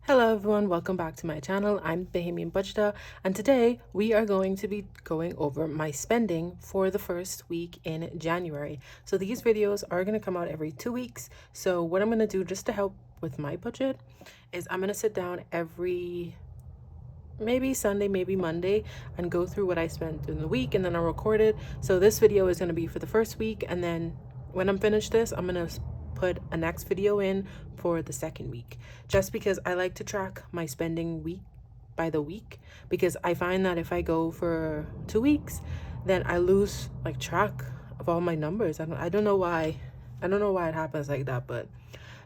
Hello everyone, welcome back to my channel. I'm Bahamian Budgeter, and today we are going to be going over my spending for the first week in January. So these videos are going to come out every 2 weeks. So what I'm going to do just to help with my budget is I'm going to sit down every maybe Sunday, maybe Monday, and go through what I spent in the week, and then I'll record it. So this video is going to be for the first week, and then when I'm finished this, I'm going to put a next video in for the second week, just because I like to track my spending week by the week, because I find that if I go for 2 weeks, then I lose like track of all my numbers. I don't know why it happens like that, but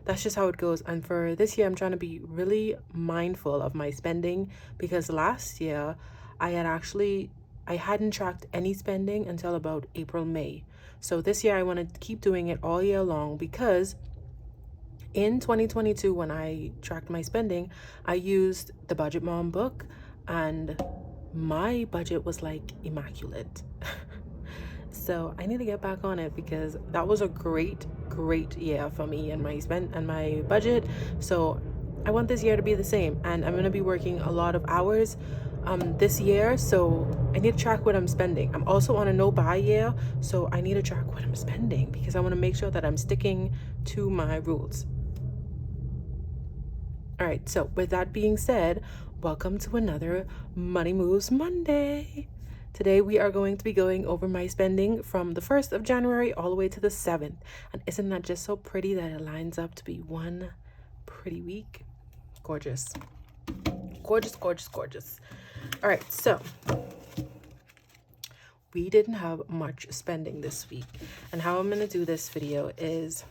that's just how it goes. And for this year, I'm trying to be really mindful of my spending, because last year I hadn't tracked any spending until about April, May. So this year I want to keep doing it all year long, because in 2022, when I tracked my spending, I used the Budget Mom book, and my budget was like immaculate. So I need to get back on it, because that was a great year for me and my budget. So I want this year to be the same, and I'm going to be working a lot of hours this year, so I need to track what I'm spending. I'm also on a no buy year, so I need to track what I'm spending, because I want to make sure that I'm sticking to my rules. All right, so with that being said, welcome to another Money Moves Monday. Today we are going to be going over my spending from the 1st of January all the way to the 7th. And isn't that just so pretty that it lines up to be one pretty week? Gorgeous. Gorgeous, gorgeous, gorgeous. All right, so we didn't have much spending this week. And how I'm going to do this video is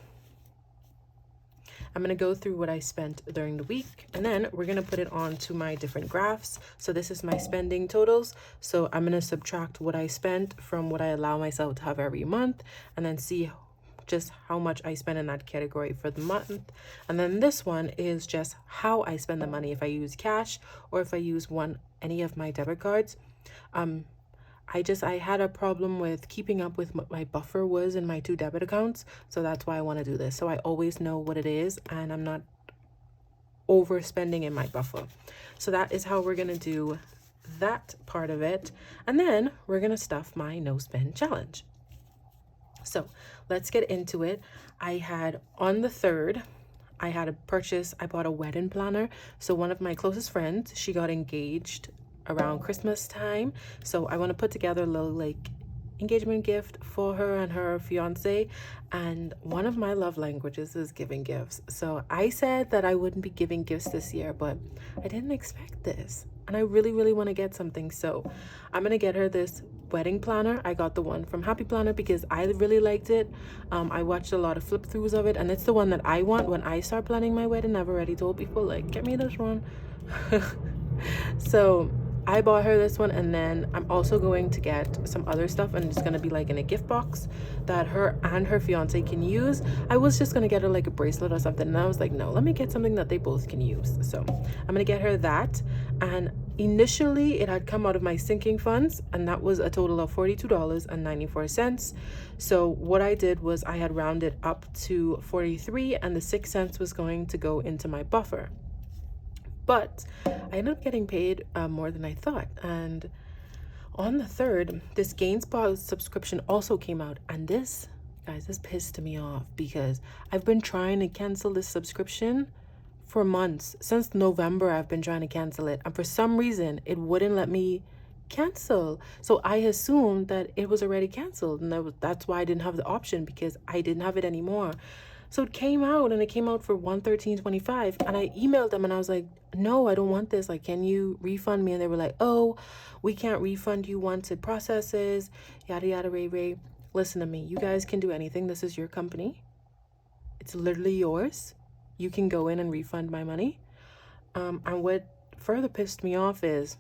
I'm going to go through what I spent during the week, and then we're going to put it on to my different graphs. So this is my spending totals. So I'm going to subtract what I spent from what I allow myself to have every month, and then see just how much I spend in that category for the month. And then this one is just how I spend the money, if I use cash or if I use any of my debit cards. I had a problem with keeping up with what my buffer was in my 2 debit accounts. So that's why I want to do this. So I always know what it is, and I'm not overspending in my buffer. So that is how we're going to do that part of it. And then we're going to stuff my no spend challenge. So let's get into it. On the 3rd, I bought a wedding planner. So one of my closest friends, she got engaged around Christmas time. So I want to put together a little engagement gift for her and her fiance. And one of my love languages is giving gifts. So I said that I wouldn't be giving gifts this year, but I didn't expect this. And I really want to get something. So I'm going to get her this wedding planner. I got the one from Happy Planner because I really liked it. I watched a lot of flip throughs of it, and it's the one that I want when I start planning my wedding. I've already told people, get me this one. So I bought her this one, and then I'm also going to get some other stuff, and it's going to be in a gift box that her and her fiance can use. I was just going to get her a bracelet or something, and I was like, no, let me get something that they both can use. So I'm going to get her that. And initially it had come out of my sinking funds, and that was a total of $42.94. So what I did was I had rounded up to 43, and the 6 cents was going to go into my buffer. But I ended up getting paid more than I thought. And on the 3rd, this GameSpot subscription also came out. And this pissed me off, because I've been trying to cancel this subscription for months. Since November, I've been trying to cancel it. And for some reason, it wouldn't let me cancel. So I assumed that it was already canceled. And that's why I didn't have the option, because I didn't have it anymore. So it came out, and it came out for $113.25, and I emailed them, and I was like, no, I don't want this. Can you refund me? And they were like, oh, we can't refund you once it processes, yada, yada, ray, ray. Listen to me. You guys can do anything. This is your company. It's literally yours. You can go in and refund my money. And what further pissed me off is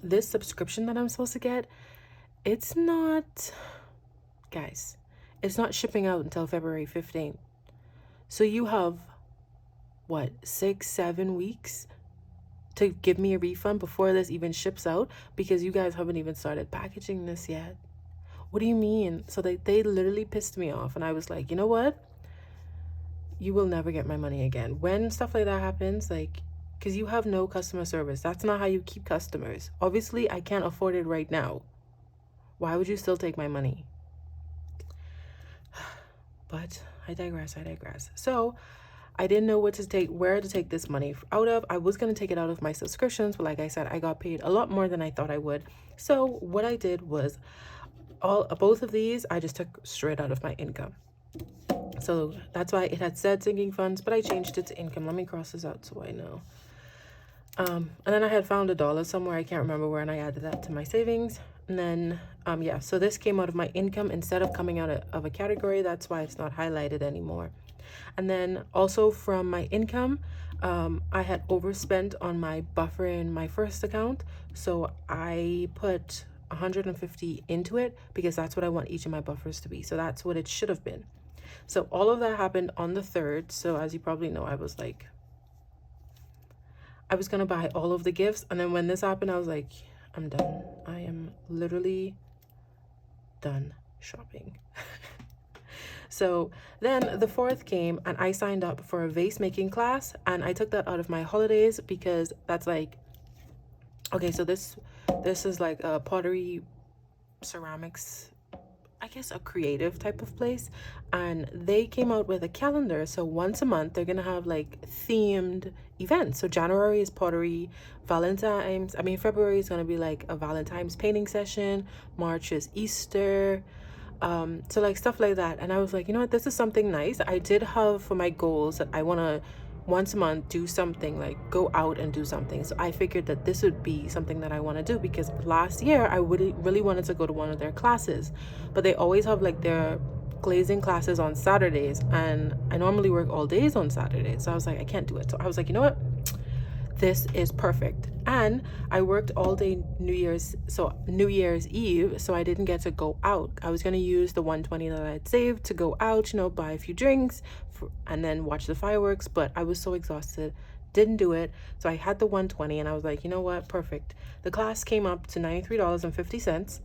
this subscription that I'm supposed to get, it's not shipping out until February 15th. So you have, 6-7 weeks to give me a refund before this even ships out, because you guys haven't even started packaging this yet. What do you mean? So they literally pissed me off, and I was like, you know what? you will never get my money again. When stuff like that happens, like, because you have no customer service. That's not how you keep customers. Obviously, I can't afford it right now. Why would you still take my money? But I digress. So I didn't know where to take this money out of. I was going to take it out of my subscriptions, but like I said, I got paid a lot more than I thought I would. So what I did was both of these, I just took straight out of my income. So that's why it had said sinking funds, but I changed it to income. Let me cross this out so I know. And then I had found $1 somewhere, I can't remember where, and I added that to my savings. And then yeah, so this came out of my income instead of coming out of a category. That's why it's not highlighted anymore. And then also from my income, I had overspent on my buffer in my first account, so I put 150 into it because that's what I want each of my buffers to be. So that's what it should have been. So all of that happened on the 3rd. So as you probably know, I was gonna buy all of the gifts, and then when this happened, I was like, I'm done. I am literally done shopping. So then the 4th came, and I signed up for a vase making class, and I took that out of my holidays because that's like, okay, so this is like a pottery, ceramics, I guess a creative type of place, and they came out with a calendar. So once a month they're gonna have like themed events. So January is pottery, February is gonna be like a Valentine's painting session, March is Easter, so like stuff like that. And I was like, you know what, this is something nice. I did have for my goals that I want to once a month do something, like go out and do something. So I figured that this would be something that I want to do, because last year I really wanted to go to one of their classes, but they always have like their glazing classes on Saturdays, and I normally work all days on Saturdays. So I was like, I can't do it. So I was like, you know what, this is perfect. And I worked all day New Year's Eve, so I didn't get to go out. I was going to use the 120 that I had saved to go out, buy a few drinks and then watch the fireworks, but I was so exhausted, didn't do it. So I had the 120, and I was like, you know what, perfect. The class came up to $93.50.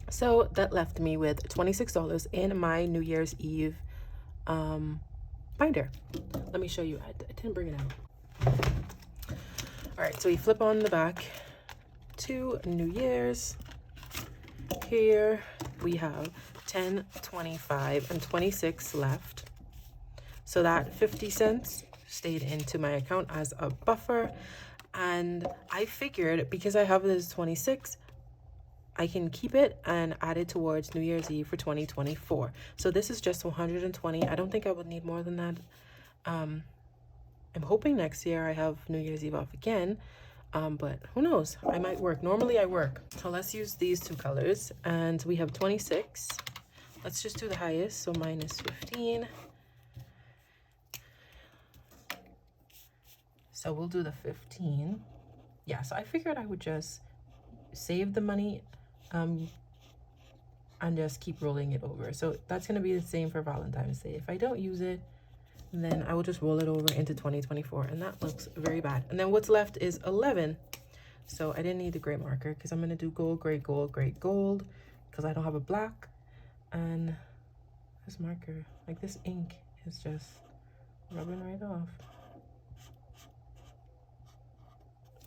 So that left me with $26 in my New Year's Eve binder. Let me show you. I didn't bring it out. All right, so we flip on the back to New Year's. Here we have 10, 25, and 26 left. So that 50 cents stayed into my account as a buffer. And I figured, because I have this 26, I can keep it and add it towards New Year's Eve for 2024. So this is just 120. I don't think I would need more than that. I'm hoping next year I have New Year's Eve off again, but who knows? I might work. Normally I work. So let's use these two colors, and we have 26. Let's just do the highest, so minus 15. So we'll do the 15. Yeah, so I figured I would just save the money and just keep rolling it over. So that's going to be the same for Valentine's Day. If I don't use it, then I will just roll it over into 2024, and that looks very bad. And then what's left is 11. So I didn't need the gray marker, because I'm going to do gold, gray, gold, gray, gold, because I don't have a black. And this marker, like this ink, is just rubbing right off.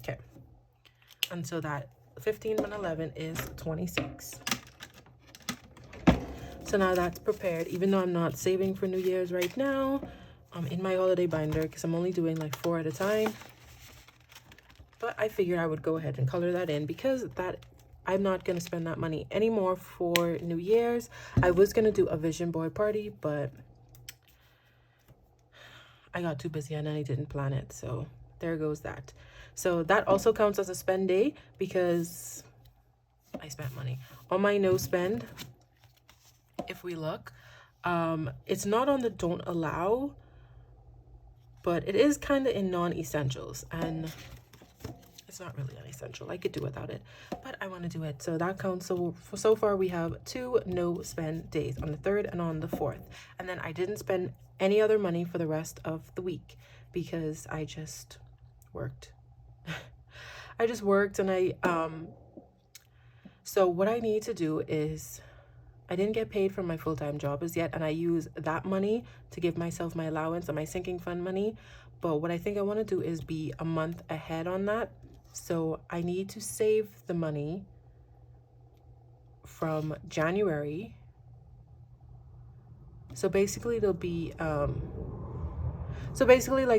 Okay. And so that 15 and 11 is 26. So now that's prepared, even though I'm not saving for New Year's right now. I'm in my holiday binder because I'm only doing like 4 at a time. But I figured I would go ahead and color that in, because I'm not going to spend that money anymore for New Year's. I was going to do a vision board party, but I got too busy and I didn't plan it. So there goes that. So that also counts as a spend day, because I spent money. On my no spend, if we look, it's not on the don't allow, but it is kind of in non-essentials, and it's not really an essential. I could do without it, but I want to do it. So that counts. So far we have 2 no spend days, on the 3rd and on the 4th. And then I didn't spend any other money for the rest of the week, because I just worked. I just worked, and so what I need to do is I didn't get paid from my full-time job as yet, and I use that money to give myself my allowance and my sinking fund money. But what I think I want to do is be a month ahead on that. So I need to save the money from January. So basically it'll be like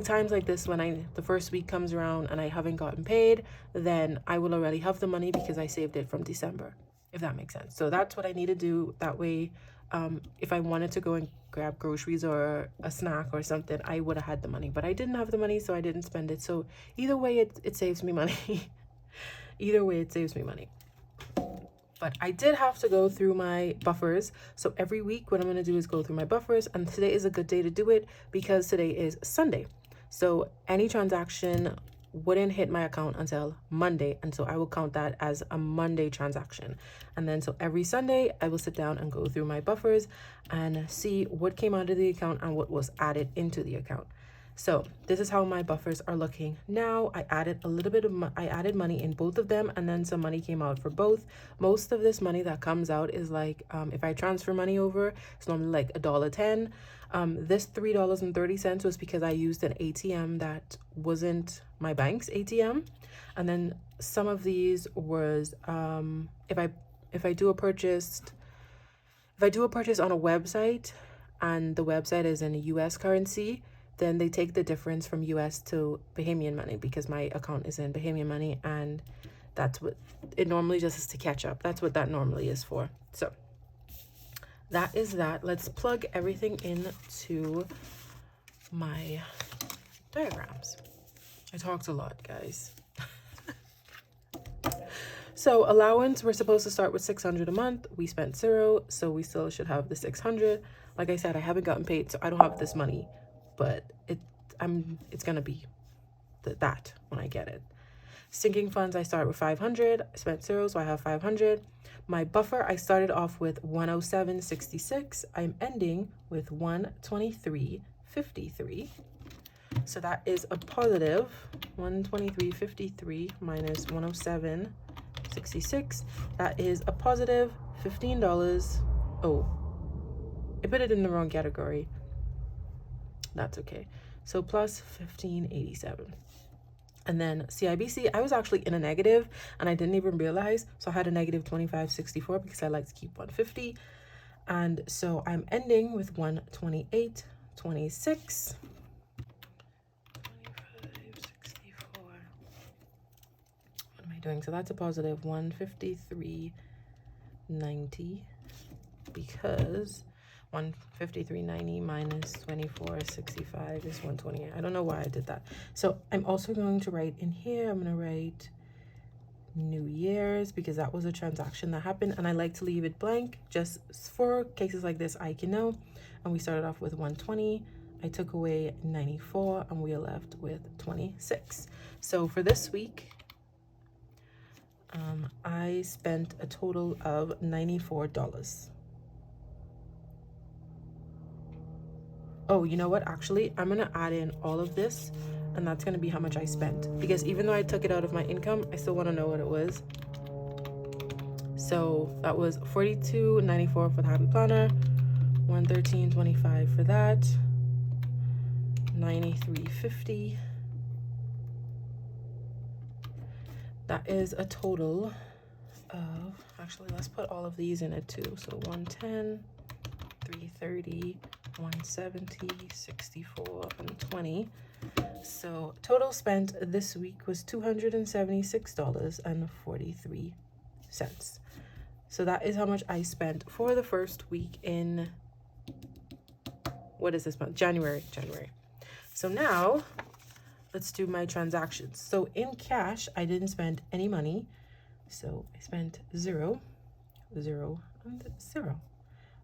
times like this, when the first week comes around and I haven't gotten paid, then I will already have the money because I saved it from December, if that makes sense. So that's what I need to do. That way, if I wanted to go and grab groceries or a snack or something, I would have had the money. But I didn't have the money, so I didn't spend it. So either way, it saves me money. Either way, it saves me money. But I did have to go through my buffers. So every week what I'm going to do is go through my buffers. And today is a good day to do it because today is Sunday. So any transaction wouldn't hit my account until Monday. And so I will count that as a Monday transaction. And then so every Sunday I will sit down and go through my buffers and see what came out of the account and what was added into the account. So this is how my buffers are looking now. I added a little bit of I added money in both of them, and then some money came out for both. Most of this money that comes out is like, if I transfer money over, it's normally like $1.10. This $3.30 was because I used an ATM that wasn't my bank's ATM. And then some of these was if I do a purchase on a website and the website is in a US currency, then they take the difference from US to Bahamian money because my account is in Bahamian money, and that's what it normally just is to catch up. That's what that normally is for. So that is that. Let's plug everything into my diagrams. I talked a lot, guys. So allowance, we're supposed to start with $600 a month. We spent $0, so we still should have the $600. Like I said, I haven't gotten paid, so I don't have this money. But it's gonna be that when I get it. Sinking funds, I start with 500. I spent $0, so I have 500. My buffer, I started off with 107.66. I'm ending with 123.53. So that is a positive 123.53 minus 107.66. That is a positive $15. Oh, I put it in the wrong category. That's okay. So plus 1587. And then CIBC, I was actually in a negative and I didn't even realize. So I had a negative 2564 because I like to keep 150. And so I'm ending with 128.26. 2564. What am I doing? So that's a positive 153.90 because 153.90 minus 24.65 is 128. I don't know why I did that. So I'm also going to write in here, I'm going to write New Year's because that was a transaction that happened, and I like to leave it blank just for cases like this I can know. And we started off with 120. I took away 94 and we are left with 26. So for this week, I spent a total of $94. Oh, you know what? Actually, I'm going to add in all of this, and that's going to be how much I spent. Because even though I took it out of my income, I still want to know what it was. So that was $42.94 for the Happy Planner, $113.25 for that, $93.50. That is a total of, actually, let's put all of these in it too. So 110, 330, 170, 64, and 20. So total spent this week was $276.43. So that is how much I spent for the first week in, what is this month? January. So now let's do my transactions. So in cash, I didn't spend any money. So I spent 0, 0, and 0.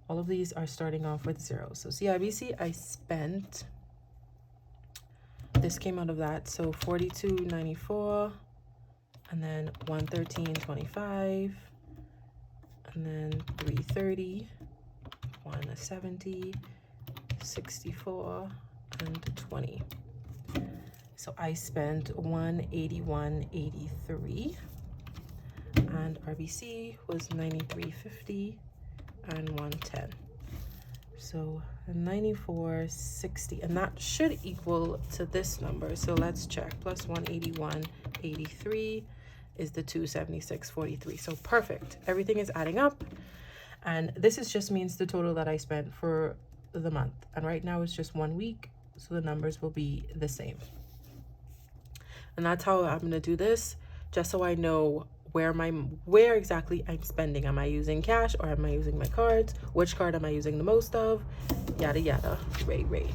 All of these are starting off with 0. So CIBC, I spent, this came out of that. So $42.94, and then $113.25, and then $330, $170, 64, and 20. So I spent $181.83, and RBC was $93.50. and 110. So 94.60, and that should equal to this number. So let's check. Plus 181.83 is the 276.43. So perfect. Everything is adding up, and this is just means the total that I spent for the month. And right now it's just 1 week, so the numbers will be the same. And that's how I'm gonna do this, just so I know where exactly I'm spending. Am I using cash or am I using my cards? Which card am I using the most of? Yada yada, ray.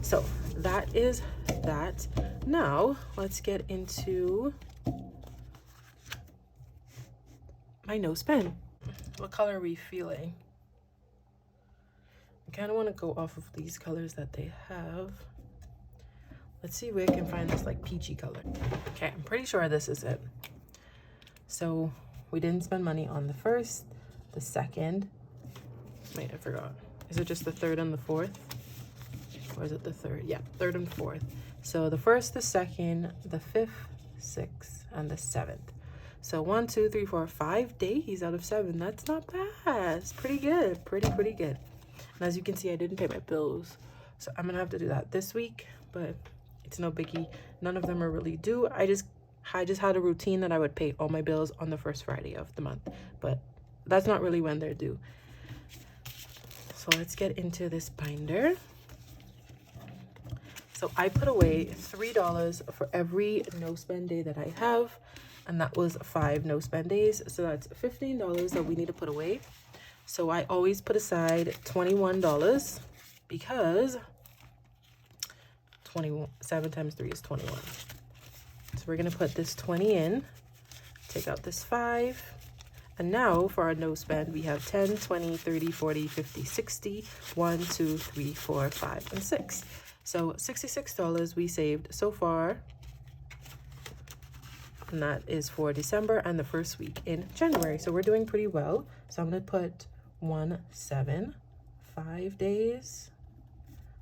So that is that. Now let's get into my no spend. What color are we feeling? I kind of want to go off of these colors that they have. Let's see where I can find this like peachy color. Okay, I'm pretty sure this is it. So we didn't spend money on the 1st, the 2nd. Wait, I forgot. Is it just the 3rd and the 4th? Or is it the 3rd? Yeah, 3rd and 4th. So the 1st, the 2nd, the 5th, 6th, and the 7th. So 1, 2, 3, 4, 5 days out of 7. That's not bad. It's pretty good. Pretty good. And as you can see, I didn't pay my bills. So I'm gonna have to do that this week, but it's no biggie. None of them are really due. I just had a routine that I would pay all my bills on the first Friday of the month, but that's not really when they're due. So let's get into this binder. So I put away $3 for every no spend day that I have, and that was 5 no spend days. So that's $15 that we need to put away. So I always put aside $21 because 7 times 3 is 21. So we're gonna put this 20 in, take out this 5, and now for our no spend, we have 10, 20, 30, 40, 50, 60, 1, 2, 3, 4, 5, and 6. So $66 we saved so far, and that is for December and the first week in January. So we're doing pretty well. So I'm gonna put 1, 7, 5 days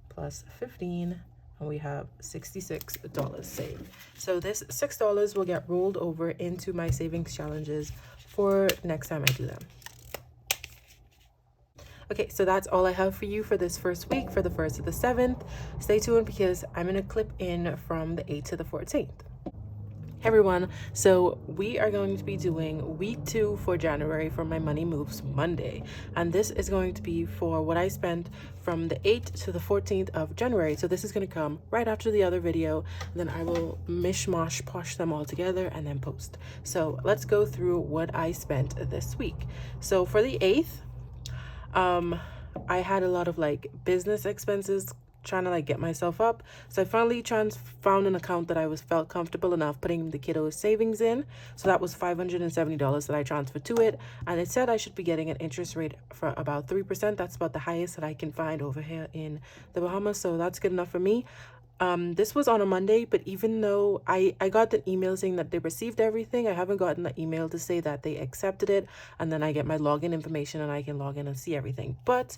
plus 15, and we have $66 saved. So this $6 will get rolled over into my savings challenges for next time I do them. Okay, so that's all I have for you for this first week, for the 1st to the 7th. Stay tuned because I'm gonna clip in from the 8th to the 14th. Hey everyone, so we are going to be doing week 2 for January for my Money Moves Monday, and this is going to be for what I spent from the 8th to the 14th of January. So this is going to come right after the other video, then I will posh them all together and then post. So let's go through what I spent this week. So for the 8th, I had a lot of like business expenses, trying to like get myself up. So I finally found an account that I felt comfortable enough putting the kiddos savings in. So that was $570 that I transferred to it, and it said I should be getting an interest rate for about 3%. That's about the highest that I can find over here in the Bahamas, so that's good enough for me. This was on a Monday, but even though I got the email saying that they received everything, I haven't gotten the email to say that they accepted it, and then I get my login information and I can log in and see everything. But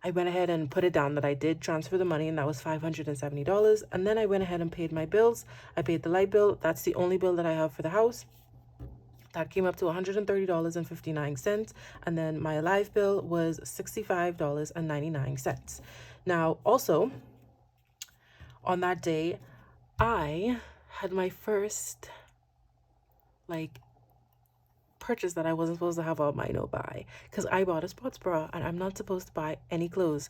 I went ahead and put it down that I did transfer the money, and that was $570. And then I went ahead and paid my bills. I paid the light bill. That's the only bill that I have for the house. That came up to $130.59. And then my live bill was $65.99. Now, also, on that day, I had my first, purchase that I wasn't supposed to have on my no buy, because I bought a sports bra and I'm not supposed to buy any clothes.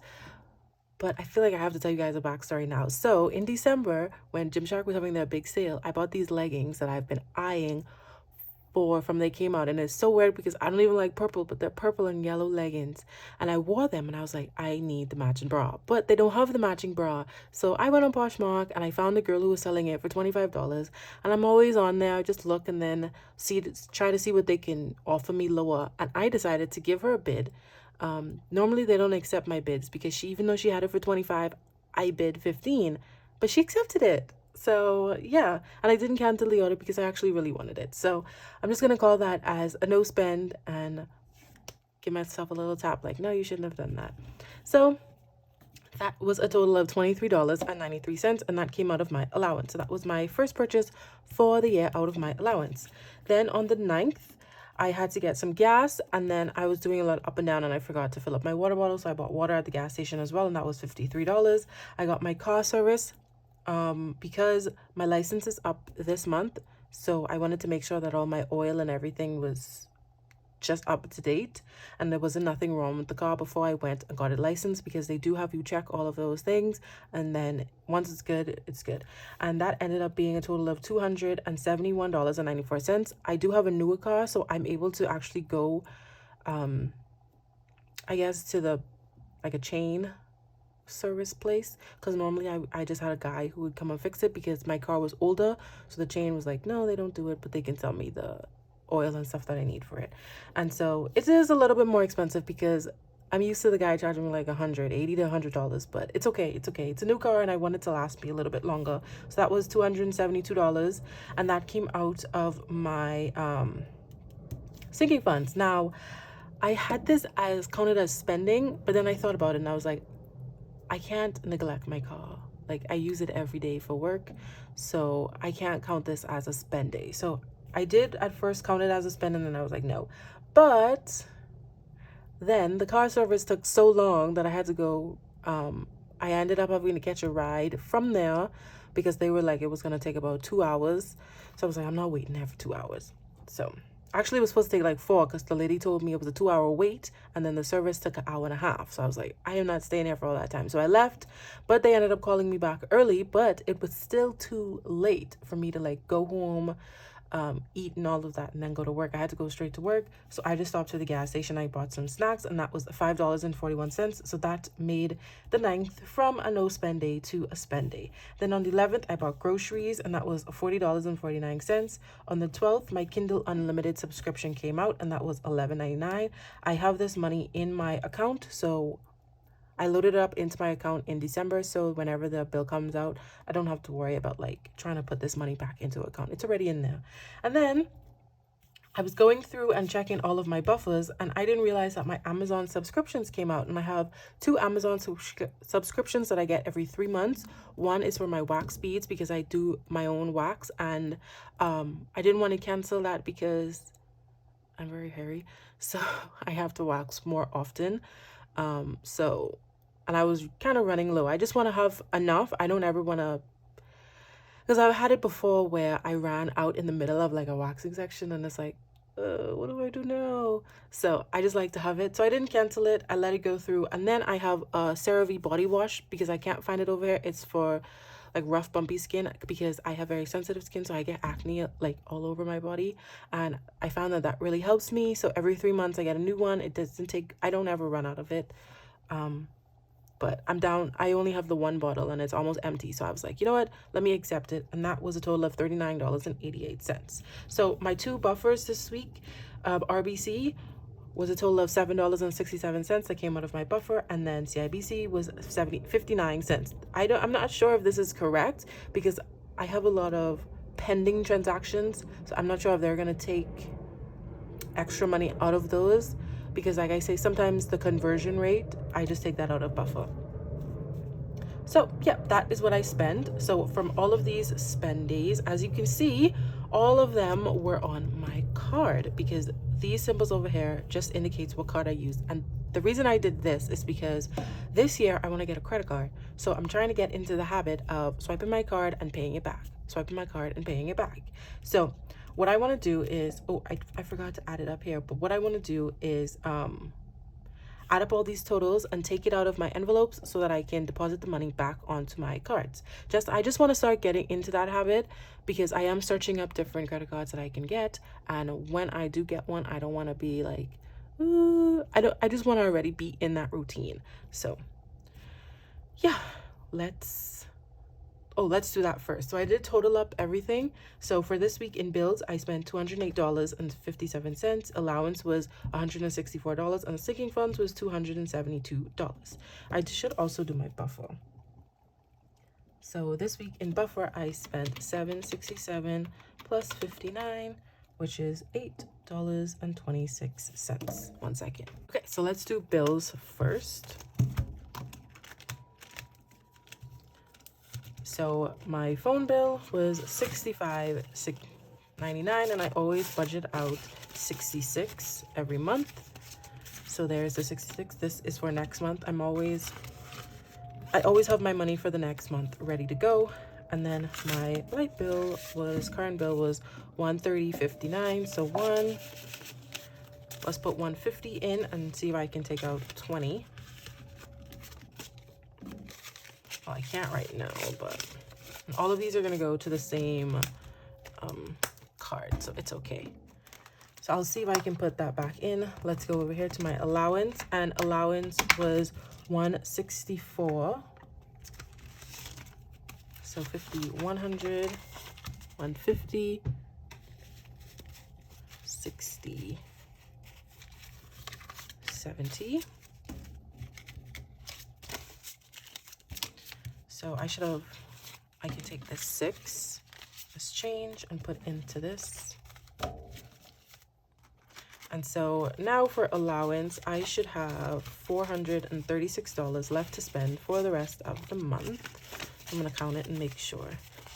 But I feel like I have to tell you guys a backstory now. So in December, when Gymshark was having their big sale, I bought these leggings that I've been eyeing from they came out, and it's so weird because I don't even like purple, but they're purple and yellow leggings, and I wore them and I was like, I need the matching bra, but they don't have the matching bra. So I went on Poshmark and I found a girl who was selling it for $25, and I'm always on there, just look and then try to see what they can offer me lower, and I decided to give her a bid. Normally they don't accept my bids because even though she had it for 25, I bid 15, but she accepted it. So yeah, and I didn't cancel the order because I actually really wanted it. So I'm just gonna call that as a no spend and give myself a little tap like, no, you shouldn't have done that. So that was a total of $23.93, and that came out of my allowance. So that was my first purchase for the year out of my allowance. Then on the 9th, I had to get some gas, and then I was doing a lot up and down, and I forgot to fill up my water bottle, so I bought water at the gas station as well, and that was $53. I got my car service because my license is up this month, so I wanted to make sure that all my oil and everything was just up to date, and there wasn't nothing wrong with the car before I went and got it licensed, because they do have you check all of those things, and then once it's good, it's good. And that ended up being a total of $271.94. I do have a newer car, so I'm able to actually go I guess to the like a chain service place, because normally I just had a guy who would come and fix it because my car was older, so the chain was like, no, they don't do it, but they can tell me the oil and stuff that I need for it. And so it is a little bit more expensive because I'm used to the guy charging me like $180 to $100, but it's okay. It's okay. It's a new car and I want it to last me a little bit longer. So that was $272, and that came out of my sinking funds. Now, I had this as counted as spending, but then I thought about it and I was like, I can't neglect my car. Like, I use it every day for work, so I can't count this as a spend day. So I did at first count it as a spend, and then I was like, no. But then the car service took so long that I had to go. I ended up having to catch a ride from there because they were like, it was going to take about 2 hours. So I was like, I'm not waiting there for 2 hours. So actually, it was supposed to take like 4 because the lady told me it was a 2-hour wait, and then the service took an hour and a half. So I was like, I am not staying there for all that time. So I left, but they ended up calling me back early, but it was still too late for me to like go home, eat and all of that, and then go to work. I had to go straight to work, so I just stopped to the gas station. I bought some snacks, and that was $5.41. So that made the 9th from a no spend day to a spend day. Then on the 11th, I bought groceries, and that was $40.49. On the 12th, my Kindle Unlimited subscription came out, and that was $11.99. I have this money in my account, so I loaded it up into my account in December, so whenever the bill comes out, I don't have to worry about like trying to put this money back into account. It's already in there. And then I was going through and checking all of my buffers, and I didn't realize that my Amazon subscriptions came out, and I have 2 Amazon subscriptions that I get every 3 months. One is for my wax beads because I do my own wax, and I didn't want to cancel that because I'm very hairy, so I have to wax more often. And I was kind of running low. I just want to have enough. I don't ever want to, because I've had it before where I ran out in the middle of like a waxing section, and it's like, what do I do now? So I just like to have it. So I didn't cancel it. I let it go through. And then I have a CeraVe body wash because I can't find it over here. It's for like rough, bumpy skin because I have very sensitive skin. So I get acne like all over my body. And I found that that really helps me. So every 3 months I get a new one. It doesn't take, I don't ever run out of it. But I'm down. I only have the 1 bottle and it's almost empty. So I was like, you know what? Let me accept it. And that was a total of $39.88. So my 2 buffers this week, RBC was a total of $7.67 that came out of my buffer. And then CIBC was 59 cents. I'm not sure if this is correct because I have a lot of pending transactions. So I'm not sure if they're going to take extra money out of those. Because like I say, sometimes the conversion rate, I just take that out of buffer. So yeah, that is what I spend. So from all of these spend days, as you can see, all of them were on my card because these symbols over here just indicates what card I used. And the reason I did this is because this year I want to get a credit card. So I'm trying to get into the habit of swiping my card and paying it back, swiping my card and paying it back. So what I want to do is, I forgot to add it up here, but what I want to do is add up all these totals and take it out of my envelopes so that I can deposit the money back onto my cards. I just want to start getting into that habit because I am searching up different credit cards that I can get. And when I do get one, I don't want to be like, I just want to already be in that routine. So yeah, let's do that first. So I did total up everything. So for this week in bills, I spent $208.57. Allowance was $164, and the sinking funds was $272. I should also do my buffer. So this week in buffer, I spent $767 plus 59, which is $8.26. 1 second. Okay, so let's do bills first. So my phone bill was $65. $99, and I always budget out $66 every month. So there's the $66. This is for next month. I always have my money for the next month ready to go. And then my current bill was $130.59. So let's put $150 in and see if I can take out $20. Well, I can't right now, but all of these are gonna go to the same card, so it's okay. So I'll see if I can put that back in. Let's go over here to my allowance, and allowance was $164. So 50, 100, 150, 60, 70. So I can take this 6, this change, and put into this. And so now for allowance, I should have $436 left to spend for the rest of the month. I'm gonna count it and make sure.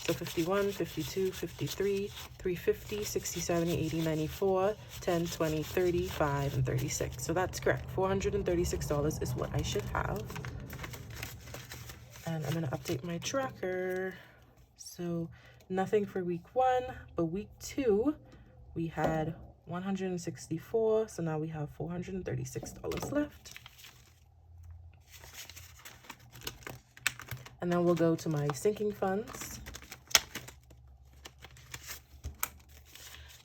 So 51, 52, 53, 350, 60, 70, 80, 94, 10, 20, 35, and 36. So that's correct. $436 is what I should have. And I'm gonna update my tracker. So nothing for week 1, but week 2, we had 164, so now we have $436 left. And then we'll go to my sinking funds.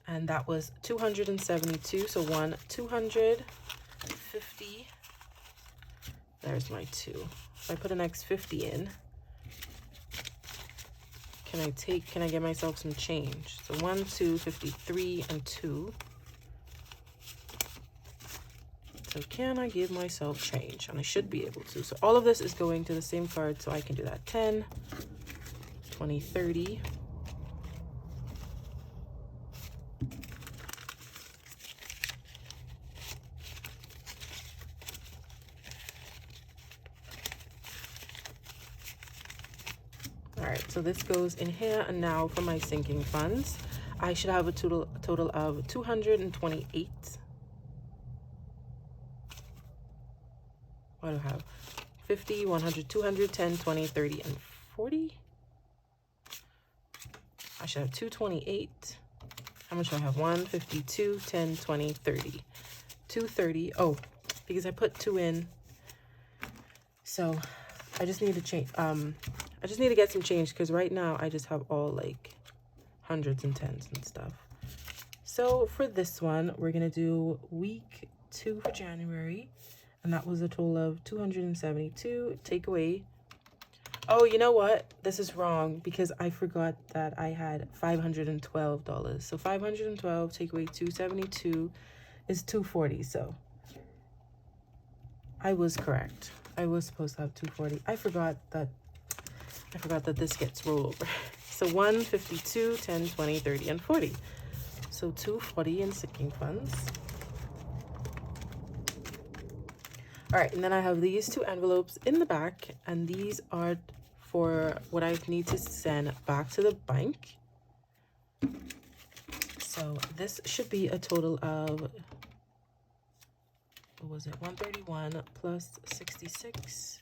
And that was 272, so 250. There's my 2. If I put an next 50 in, can I get myself some change? So 1, 2, 53, and 2. So can I give myself change? And I should be able to. So all of this is going to the same card, so I can do that. 10, 20, 30. All right, so this goes in here, and now for my sinking funds, I should have a total of 228. What do I have? 50, 100, 200, 10, 20, 30, and 40. I should have 228. How much do I have? 152, 10, 20, 30. 230. Oh, because I put 2 in. So I just need to change. I just need to get some change, because right now I just have all like hundreds and tens and stuff. So for this one, we're gonna do week 2 for January, and that was a total of 272. Take away. Oh, you know what? This is wrong, because I forgot that I had $512. So 512 take away 272 is 240. So I was correct. I was supposed to have 240. I forgot that this gets rolled over. So 152, 10, 20, 30, and 40. So 240 in sinking funds. All right, and then I have these 2 envelopes in the back, and these are for what I need to send back to the bank. So this should be a total of, what was it, 131 plus 66.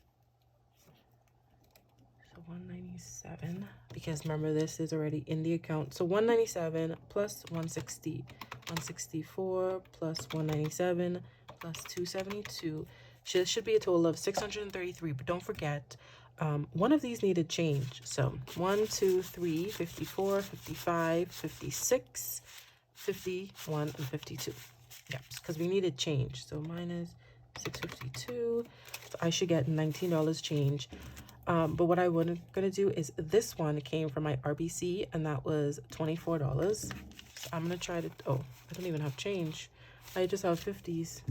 So 197, because remember this is already in the account. So 197 plus 160, 164 plus 197 plus 272 should be a total of 633. But don't forget, one of these needed change. So 1, 2, 3, 54, 55, 56, 51, and 52. Yep, because we needed change. So minus 652. So I should get $19 change. But what I wasn't gonna do is, this one came from my RBC, and that was $24. So I'm gonna try to, oh, I don't even have change. I just have 50s.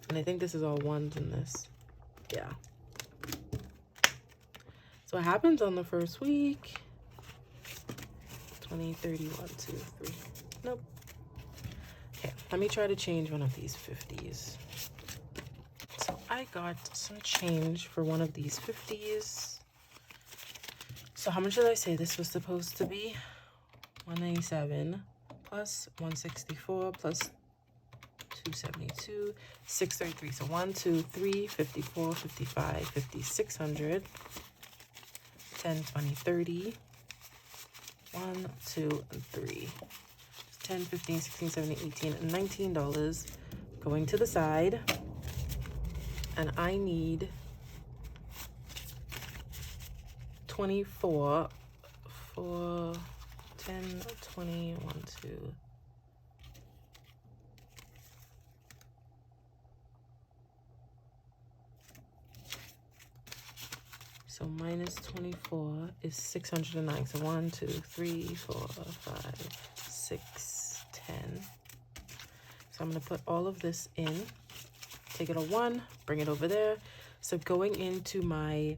And I think this is all ones in this. Yeah. So what happens on the first week? 20, 30, 1, 2, 3. Nope. Okay, let me try to change one of these 50s. So I got some change for one of these 50s. So how much did I say this was supposed to be? 197 plus 164 plus 272, 633. So 1, 2, 3, 54, 55, 50, 600, 10, 20, 30. 1, 2, and 3. 10, 15, 16, 17, 18, and $19 going to the side. And I need 24 for 10, 20, 1, 2. So minus 24 is 609. So 1, 2, 3, 4, 5, 6, 10. So I'm going to put all of this in. Take it a 1, bring it over there. So going into my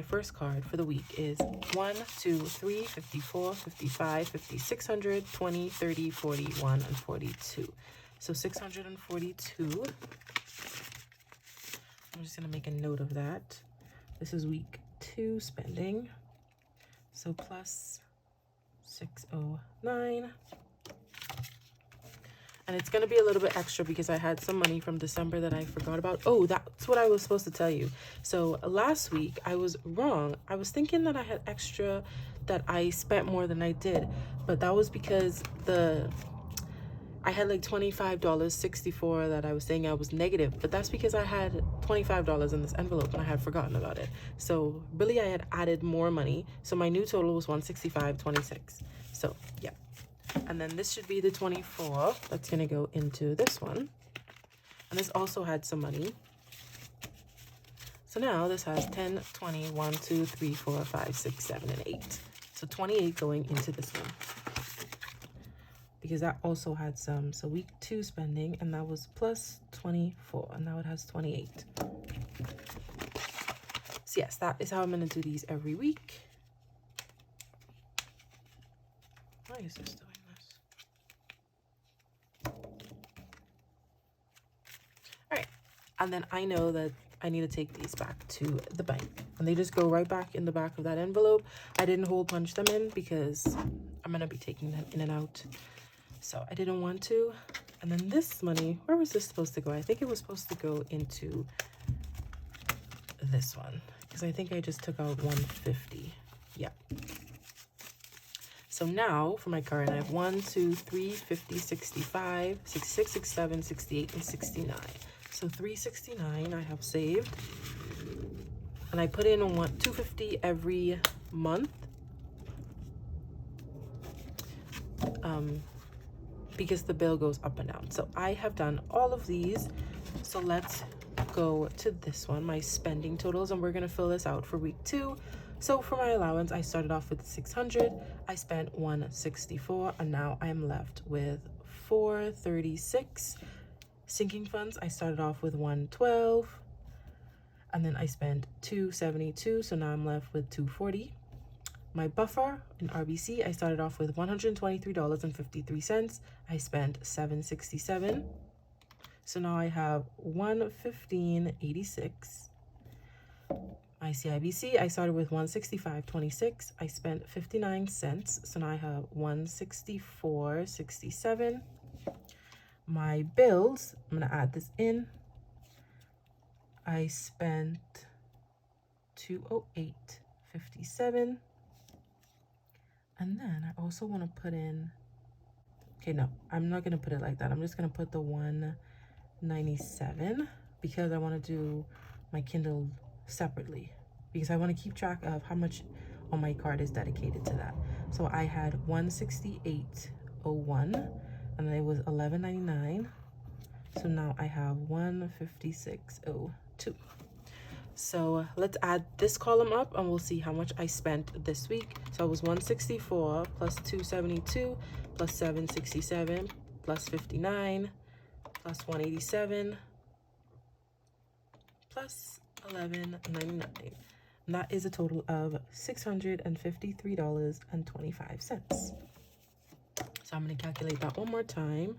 first card for the week is 1, 2, 3, 54, 55, 50, 600, 20, 30, 41, and 42. So 642. I'm just going to make a note of that. This is week 2 spending. So plus 609. And it's going to be a little bit extra because I had some money from December that I forgot about. Oh, that's what I was supposed to tell you. So last week I was wrong. I was thinking that I had extra, that I spent more than I did. But that was because I had like $25.64 that I was saying I was negative. But that's because I had $25 in this envelope and I had forgotten about it. So really I had added more money. So my new total was $165.26. So yeah. And then this should be the 24 that's going to go into this one. And this also had some money. So now this has 10, 20, 1, 2, 3, 4, 5, 6, 7, and 8. So 28 going into this one. Because that also had some. So week 2 spending, and that was plus 24. And now it has 28. So yes, that is how I'm going to do these every week. Why is this doing? And then I know that I need to take these back to the bank. And they just go right back in the back of that envelope. I didn't hole punch them in because I'm going to be taking them in and out. So I didn't want to. And then this money, where was this supposed to go? I think it was supposed to go into this one. Because I think I just took out 150. Yeah. So now for my card, I have 1, 2, 3, 50, 65, 66, 67, 68, and 69. So 369 I have saved, and I put in $250 every month because the bill goes up and down. So I have done all of these. So let's go to this one, my spending totals, and we're going to fill this out for week 2. So for my allowance, I started off with 600. I spent 164, and now I'm left with 436. Sinking funds, I started off with 112, and then I spent 272, so now I'm left with 240. My buffer in RBC, I started off with $123.53. I spent 767, so now I have 115.86. My CIBC, I started with 165.26. I spent 59 cents, so now I have 164.67. My bills, I'm going to add this in. I spent 208.57. And then I also want to put in, okay, no, I'm not going to put it like that. I'm just going to put the 197 because I want to do my Kindle separately because I want to keep track of how much on my card is dedicated to that. So I had 168.01. and then it was $11.99. So now I have 156.02. So let's add this column up and we'll see how much I spent this week. So it was 164 plus 272 plus 767 plus 59 plus 187 plus 11.99. And that is a total of $653.25. So I'm going to calculate that one more time.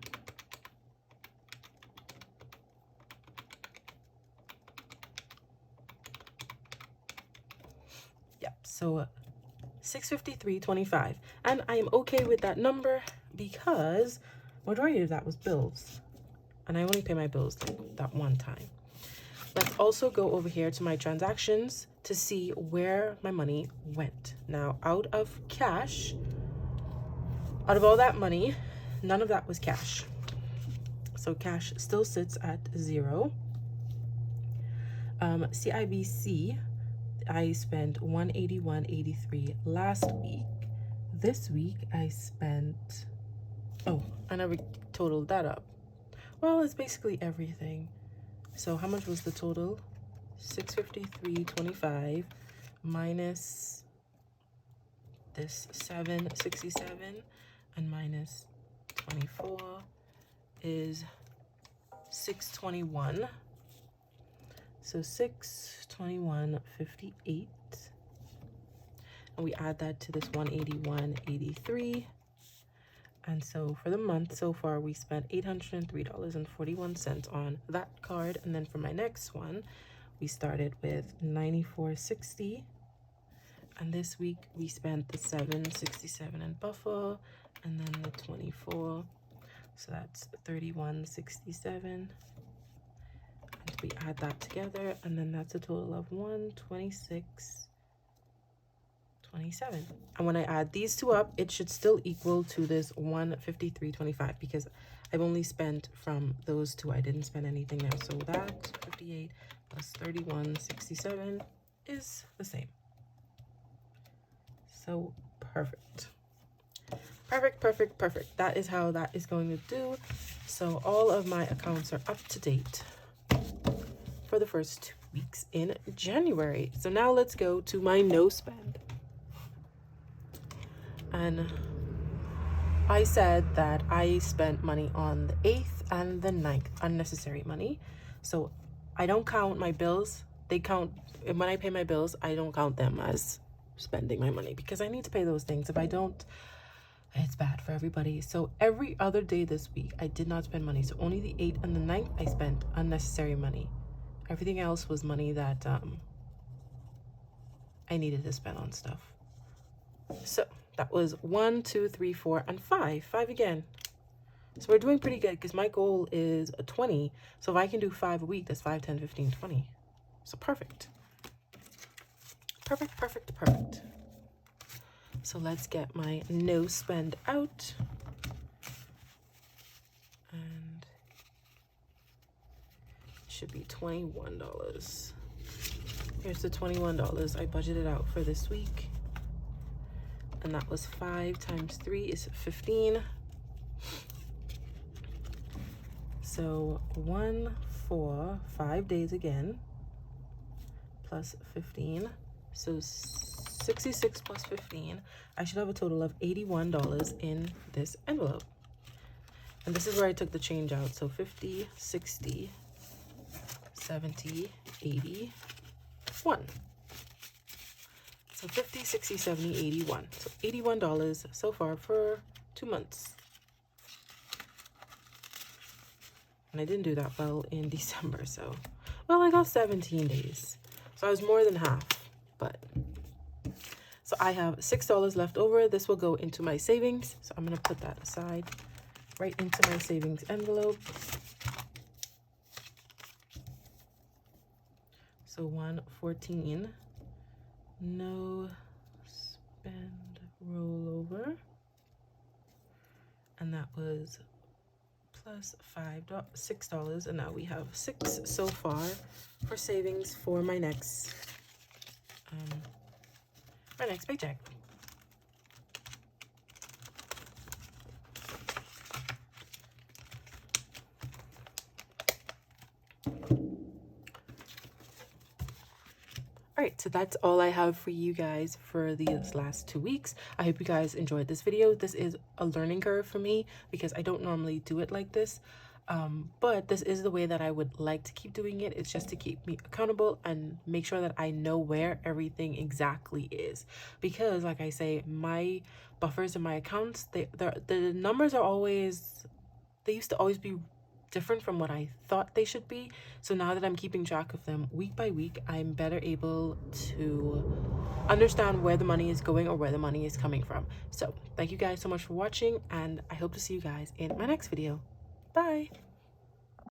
Yep, so $653.25, and I am okay with that number because majority of that was bills, and I only pay my bills like that one time. Let's also go over here to my transactions to see where my money went. Now, out of all that money, none of that was cash. So cash still sits at 0. CIBC, I spent $181.83 last week. This week I spent, oh, I never totaled that up. Well, it's basically everything. So how much was the total? $653.25 minus this $767 and minus 24 is $621. So $621.58, and we add that to this $181.83, and so for the month so far we spent $803.41 on that card. And then for my next one, we started with $94.60, and this week we spent the $767 in buffer, and then the 24, so that's $31.67. We add that together, and then that's a total of $126.27. And when I add these two up, it should still equal to this $153.25 because I've only spent from those two. I didn't spend anything there. So that 58 plus 31.67 is the same. So perfect. Perfect. That is how that is going to do. So all of my accounts are up to date for the first 2 weeks in January. So now let's go to my no spend. And I said that I spent money on the 8th and the 9th, unnecessary money. So I don't count my bills. They count, when I pay my bills, I don't count them as spending my money because I need to pay those things. If I don't, it's bad for everybody. So every other day this week, I did not spend money. So only the 8th and the 9th, I spent unnecessary money. Everything else was money that I needed to spend on stuff. So that was 1, 2, 3, 4, and 5. 5 again. So we're doing pretty good because my goal is a 20. So if I can do 5 a week, that's 5, 10, 15, 20. So perfect. Perfect. So let's get my no spend out. And it should be $21. Here's the $21 I budgeted out for this week. And that was 5 times 3 is 15. So 1 for 5 days again, plus 15. So 66 plus 15. I should have a total of $81 in this envelope. And this is where I took the change out. So 50, 60, 70, 80, 1. So 50, 60, 70, 81. So $81 so far for 2 months. And I didn't do that well in December, so, well, I got 17 days. So I was more than half, but, so I have $6 left over. This will go into my savings. So I'm going to put that aside, right into my savings envelope. So 114, no spend rollover. And that was plus $6, and now we have 6 so far for savings for my next paycheck. All right, so that's all I have for you guys for these last 2 weeks. I hope you guys enjoyed this video. This is a learning curve for me because I don't normally do it like this. But this is the way that I would like to keep doing it. It's just to keep me accountable and make sure that I know where everything exactly is. Because like I say, my buffers and my accounts, the numbers are always, they used to always be different from what I thought they should be. So now that I'm keeping track of them week by week, I'm better able to understand where the money is going or where the money is coming from. So thank you guys so much for watching, and I hope to see you guys in my next video. Bye.